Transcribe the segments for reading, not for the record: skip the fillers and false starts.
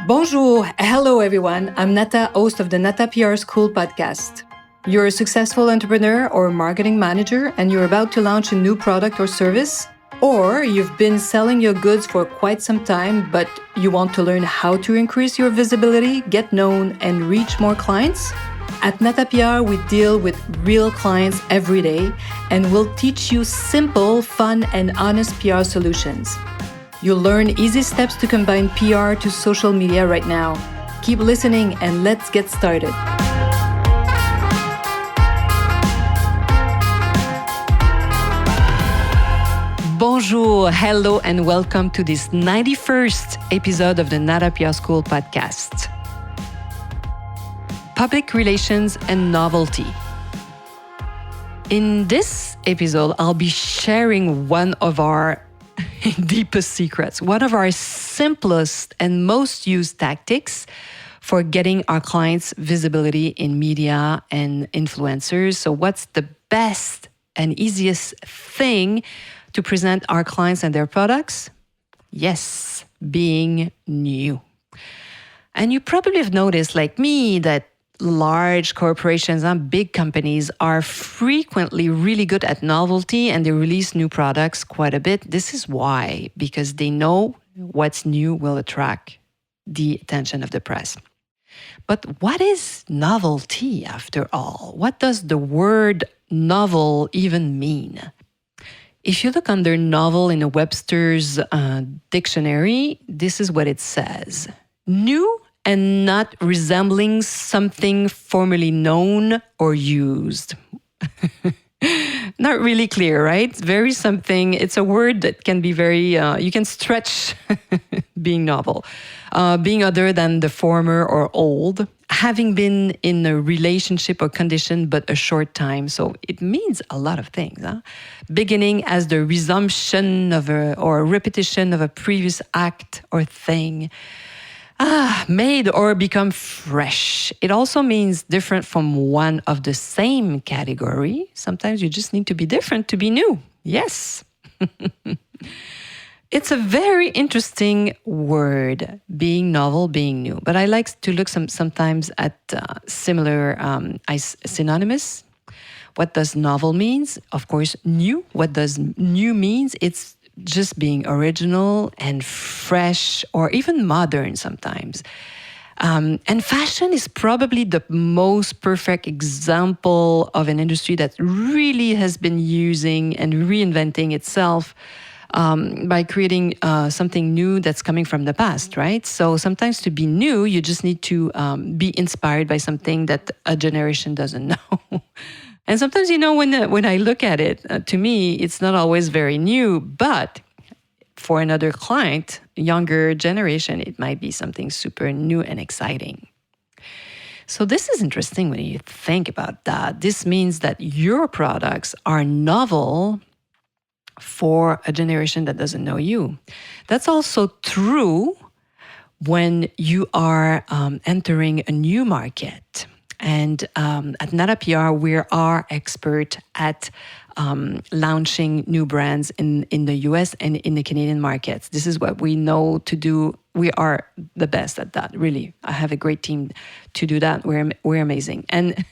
Bonjour, hello everyone. I'm Nata, host of the Nata PR School podcast. You're a successful entrepreneur or marketing manager and you're about to launch a new product or service, or you've been selling your goods for quite some time, but you want to learn how to increase your visibility, get known, and reach more clients? At Nata PR, we deal with real clients every day and we'll teach you simple, fun, and honest PR solutions. You'll learn easy steps to combine PR to social media right now. Keep listening and let's get started. Bonjour, hello, and welcome to this 91st episode of the Nata PR School podcast. Public relations and novelty. In this episode, I'll be sharing one of our deepest secrets, one of our simplest and most used tactics for getting our clients visibility in media and influencers. So what's the best and easiest thing to present our clients and their products? Yes, being new. And you probably have noticed, like me, that large corporations and big companies are frequently really good at novelty and they release new products quite a bit. This is why, because they know what's new will attract the attention of the press. But what is novelty after all? What does the word novel even mean? If you look under novel in a Webster's dictionary, this is what it says. New and not resembling something formerly known or used. Not really clear, right? Very something. It's a word that can be very, you can stretch being novel. Being other than the former or old. Having been in a relationship or condition but a short time. So it means a lot of things. Huh? Beginning as the resumption of or repetition of a previous act or thing. Made or become fresh. It also means different from one of the same category. Sometimes you just need to be different to be new. Yes. It's a very interesting word, being novel, being new. But I like to look sometimes at similar synonymous. What does novel means? Of course, new. What does new means? It's just being original and fresh or even modern sometimes. And fashion is probably the most perfect example of an industry that really has been using and reinventing itself by creating something new that's coming from the past, right? So sometimes to be new, you just need to be inspired by something that a generation doesn't know. And sometimes, when I look at it, to me, it's not always very new, but for another client, younger generation, it might be something super new and exciting. So this is interesting when you think about that. This means that your products are novel for a generation that doesn't know you. That's also true when you are entering a new market. And at Nata PR, we are expert at launching new brands in the US and in the Canadian markets. This is what we know to do. We are the best at that, really. I have a great team to do that. We're amazing. And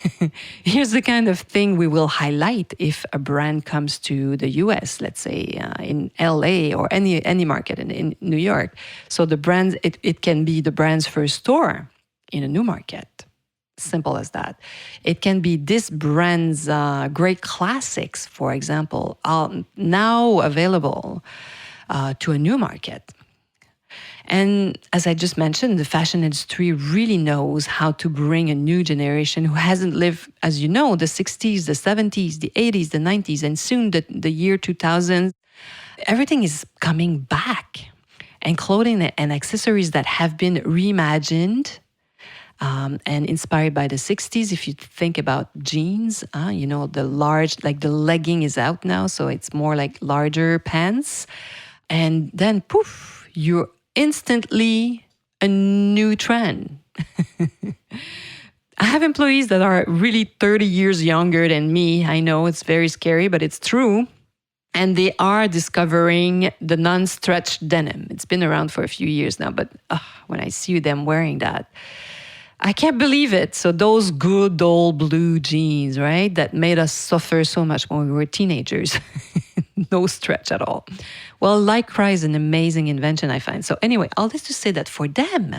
here's the kind of thing we will highlight if a brand comes to the US, let's say in LA or any market in New York. So the brands, it can be the brand's first store in a new market. Simple as that. It can be this brand's great classics, for example, now available to a new market. And as I just mentioned, the fashion industry really knows how to bring a new generation who hasn't lived, as you know, the 60s, the 70s, the 80s, the 90s, and soon the year 2000. Everything is coming back. And clothing and accessories that have been reimagined and inspired by the 60s. If you think about jeans, the large, like the legging is out now, so it's more like larger pants. And then poof, you're instantly a new trend. I have employees that are really 30 years younger than me. I know it's very scary, but it's true. And they are discovering the non-stretch denim. It's been around for a few years now, but when I see them wearing that, I can't believe it. So those good old blue jeans, right, that made us suffer so much when we were teenagers. No stretch at all. Well, Lycra is an amazing invention, I find. So anyway, all this to say that for them,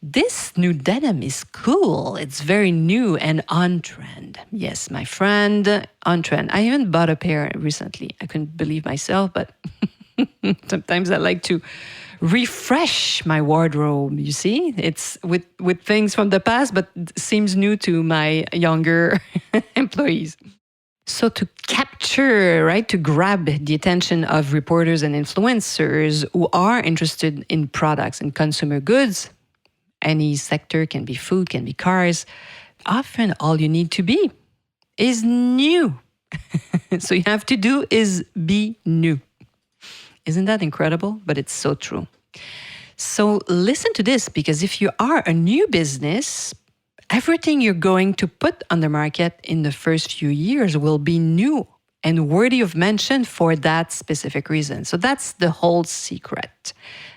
this new denim is cool. It's very new and on trend. Yes, my friend, on trend. I even bought a pair recently. I couldn't believe myself, but sometimes I like to refresh my wardrobe. You see, it's with things from the past, but seems new to my younger employees. So to capture, right, to grab the attention of reporters and influencers who are interested in products and consumer goods, any sector, can be food, can be cars, often all you need to be is new. So you have to do is be new. Isn't that incredible? But it's so true. So listen to this, because if you are a new business, everything you're going to put on the market in the first few years will be new and worthy of mention for that specific reason. So that's the whole secret.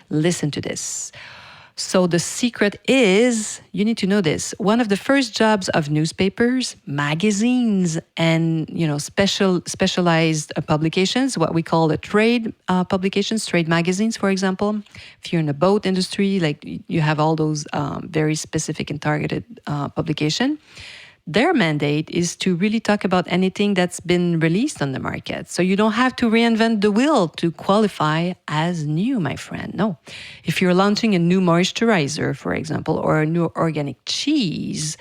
Listen to this. So the secret is, you need to know this, one of the first jobs of newspapers, magazines, and specialized publications, what we call the trade publications, trade magazines, for example. If you're in the boat industry, like you have all those very specific and targeted publication. Their mandate is to really talk about anything that's been released on the market. So you don't have to reinvent the wheel to qualify as new, my friend. No. If you're launching a new moisturizer, for example, or a new organic cheese,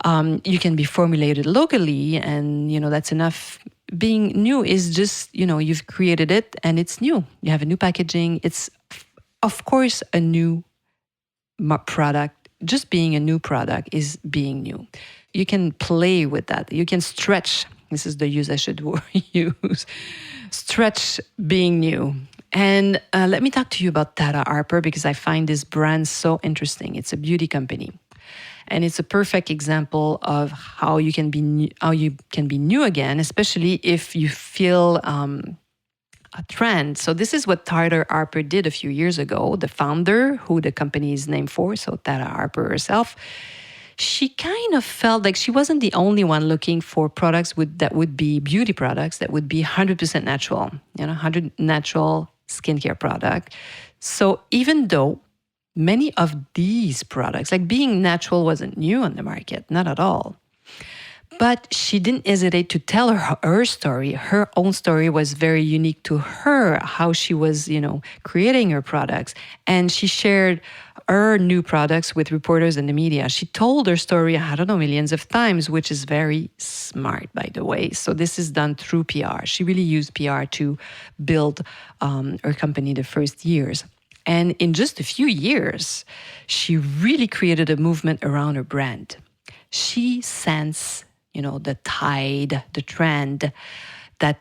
you can be formulated locally, and that's enough. Being new is just, you've created it and it's new. You have a new packaging. It's, of course, a new product. Just being a new product is being new. You can play with that. You can stretch. This is the use I should use. Stretch being new. And let me talk to you about Tata Harper, because I find this brand so interesting. It's a beauty company. And it's a perfect example of how you can be new again, especially if you feel a trend. So this is what Tata Harper did a few years ago. The founder, who the company is named for, so Tata Harper herself, she kind of felt like she wasn't the only one looking for products that would be beauty products that would be 100% natural, 100 natural skincare product. So even though many of these products, like being natural, wasn't new on the market, not at all. But she didn't hesitate to tell her story. Her own story was very unique to her, how she was, creating her products. And she shared her new products with reporters and the media. She told her story, millions of times, which is very smart, by the way. So this is done through PR. She really used PR to build her company the first years. And in just a few years, she really created a movement around her brand. She sensed the tide, the trend that,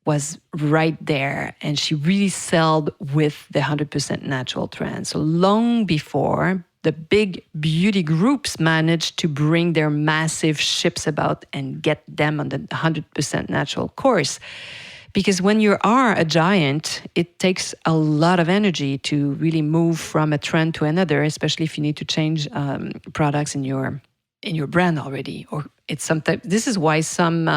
was right there. And she really sailed with the 100% natural trend. So long before the big beauty groups managed to bring their massive ships about and get them on the 100% natural course. Because when you are a giant, it takes a lot of energy to really move from a trend to another, especially if you need to change products in your brand already. Or it's sometimes, this is why some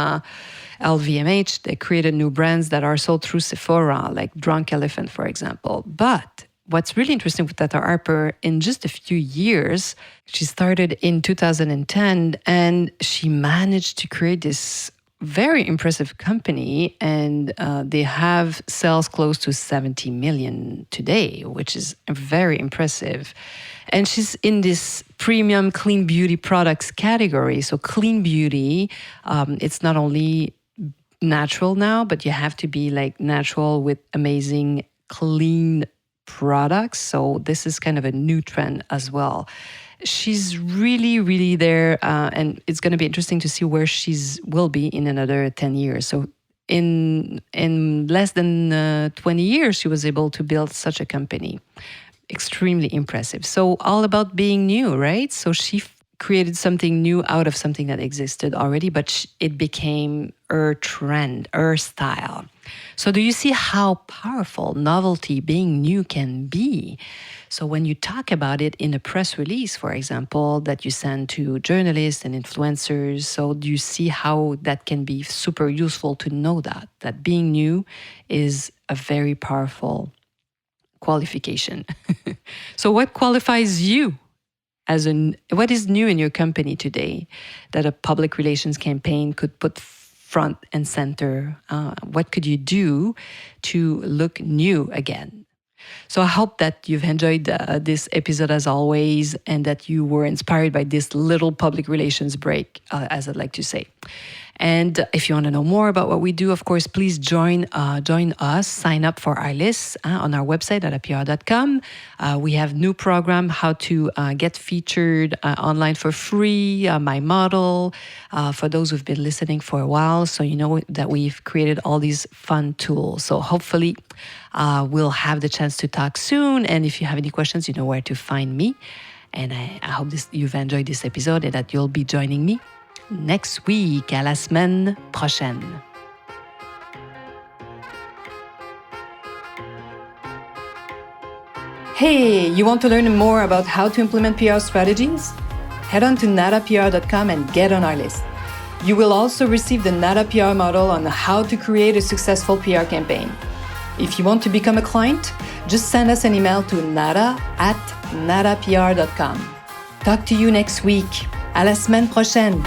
LVMH, they created new brands that are sold through Sephora, like Drunk Elephant, for example. But what's really interesting with Tata Harper, in just a few years, she started in 2010, and she managed to create this very impressive company, and they have sales close to 70 million today, which is very impressive. And she's in this premium clean beauty products category. So clean beauty, it's not only natural now, but you have to be like natural with amazing clean products. So this is kind of a new trend as well. She's really, really there, and it's going to be interesting to see where will be in another 10 years. So in less than 20 years, she was able to build such a company. Extremely impressive. So all about being new, right? So she created something new out of something that existed already, but it became her trend, her style. So do you see how powerful novelty, being new, can be? So when you talk about it in a press release, for example, that you send to journalists and influencers, so do you see how that can be super useful to know that being new is a very powerful qualification. So what qualifies you what is new in your company today that a public relations campaign could put front and center? What could you do to look new again? So I hope that you've enjoyed this episode as always, and that you were inspired by this little public relations break, as I'd like to say. And if you want to know more about what we do, of course, please join us, sign up for our list on our website at apr.com. We have new program, how to get featured online for free, my model, for those who've been listening for a while. So you know that we've created all these fun tools. So hopefully we'll have the chance to talk soon. And if you have any questions, you know where to find me. And I hope you've enjoyed this episode and that you'll be joining me next week. À la semaine prochaine. Hey, you want to learn more about how to implement PR strategies? Head on to natapr.com and get on our list. You will also receive the Nata PR model on how to create a successful PR campaign. If you want to become a client, just send us an email to nata@natapr.com. Talk to you next week. À la semaine prochaine.